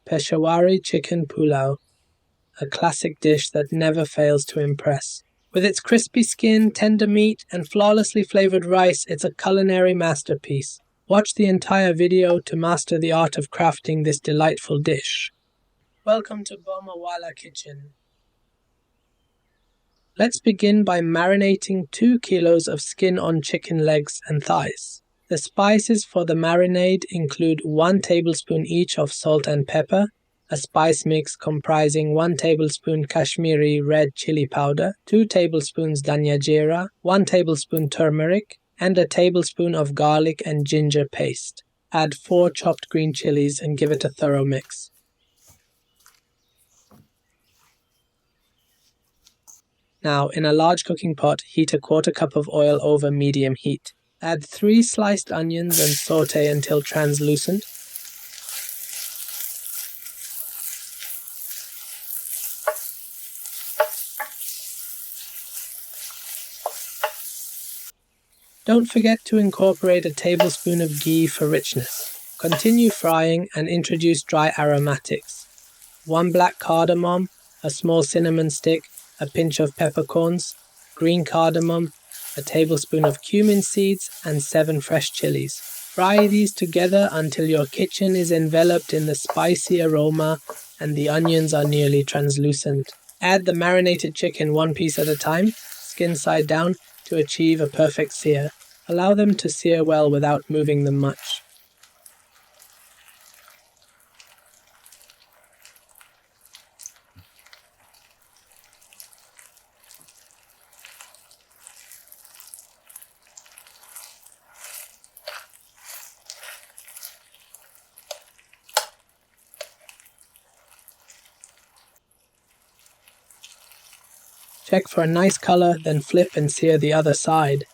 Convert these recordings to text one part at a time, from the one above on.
Peshawari Chicken Pulao, a classic dish that never fails to impress. With its crispy skin, tender meat, and flawlessly flavored rice, it's a culinary masterpiece. Watch the entire video to master the art of crafting this delightful dish. Welcome to Bomawala Kitchen. Let's begin by marinating 2 kilos of skin-on chicken legs and thighs. The spices for the marinade include 1 tablespoon each of salt and pepper, a spice mix comprising 1 tablespoon Kashmiri red chili powder, 2 tablespoons dhania jeera, 1 tablespoon turmeric, and a tablespoon of garlic and ginger paste. Add 4 chopped green chilies and give it a thorough mix. Now, in a large cooking pot, heat a 1/4 cup of oil over medium heat. Add 3 sliced onions and saute until translucent. Don't forget to incorporate a tablespoon of ghee for richness. Continue frying and introduce dry aromatics. 1 black cardamom, a small cinnamon stick, a pinch of peppercorns, green cardamom, a tablespoon of cumin seeds, and 7 fresh chilies. Fry these together until your kitchen is enveloped in the spicy aroma and the onions are nearly translucent. Add the marinated chicken 1 piece at a time, skin side down, to achieve a perfect sear. Allow them to sear well without moving them much. Check for a nice color, then flip and sear the other side.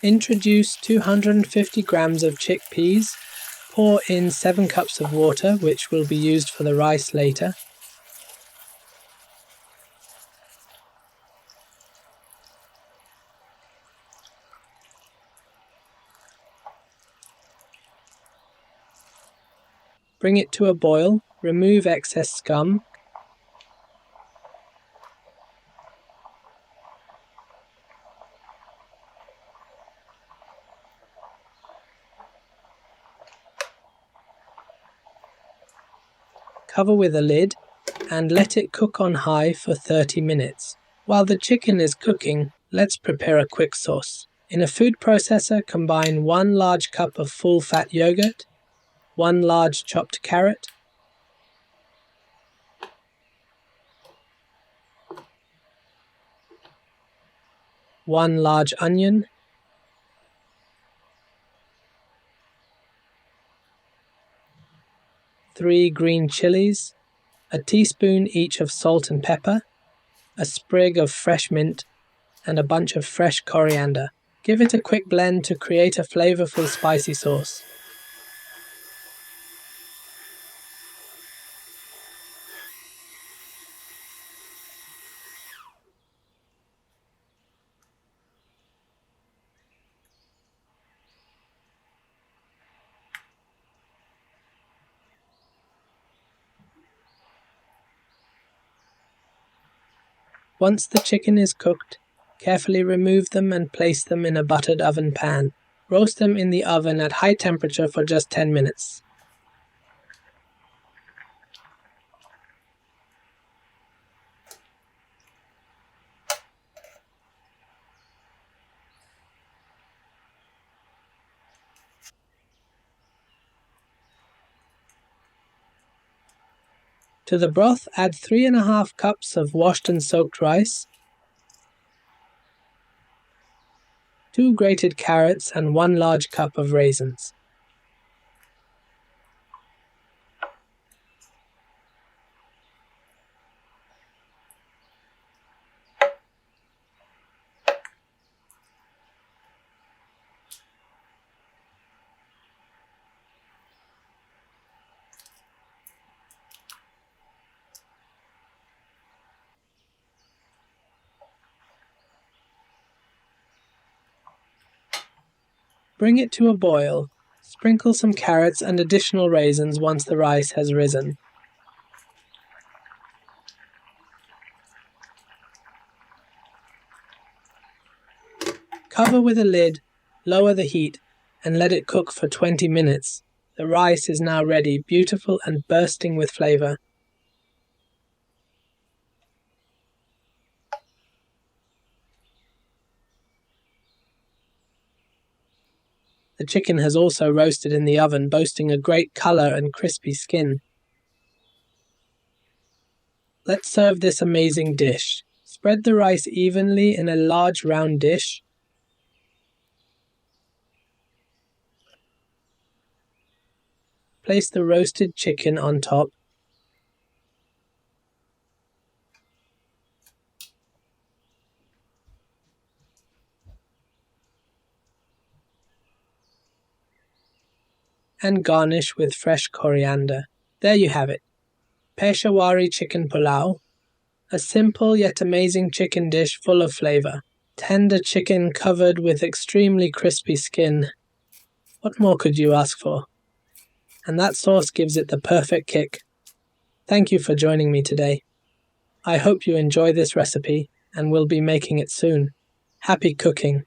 Introduce 250 grams of chickpeas. Pour in 7 cups of water, which will be used for the rice later. Bring it to a boil, remove excess scum. Cover with a lid and let it cook on high for 30 minutes. While the chicken is cooking, let's prepare a quick sauce. In a food processor, combine 1 large cup of full-fat yogurt, 1 large chopped carrot, 1 large onion, 3 green chilies, a teaspoon each of salt and pepper, a sprig of fresh mint, and a bunch of fresh coriander. Give it a quick blend to create a flavourful spicy sauce. Once the chicken is cooked, carefully remove them and place them in a buttered oven pan. Roast them in the oven at high temperature for just 10 minutes. To the broth, add 3½ cups of washed and soaked rice, 2 grated carrots and 1 large cup of raisins. Bring it to a boil. Sprinkle some carrots and additional raisins once the rice has risen. Cover with a lid, lower the heat, and let it cook for 20 minutes. The rice is now ready, beautiful and bursting with flavour. The chicken has also roasted in the oven, boasting a great colour and crispy skin. Let's serve this amazing dish. Spread the rice evenly in a large round dish. Place the roasted chicken on top. And garnish with fresh coriander. There you have it. Peshawari Chicken Pulao. A simple yet amazing chicken dish full of flavour. Tender chicken covered with extremely crispy skin. What more could you ask for? And that sauce gives it the perfect kick. Thank you for joining me today. I hope you enjoy this recipe and will be making it soon. Happy cooking!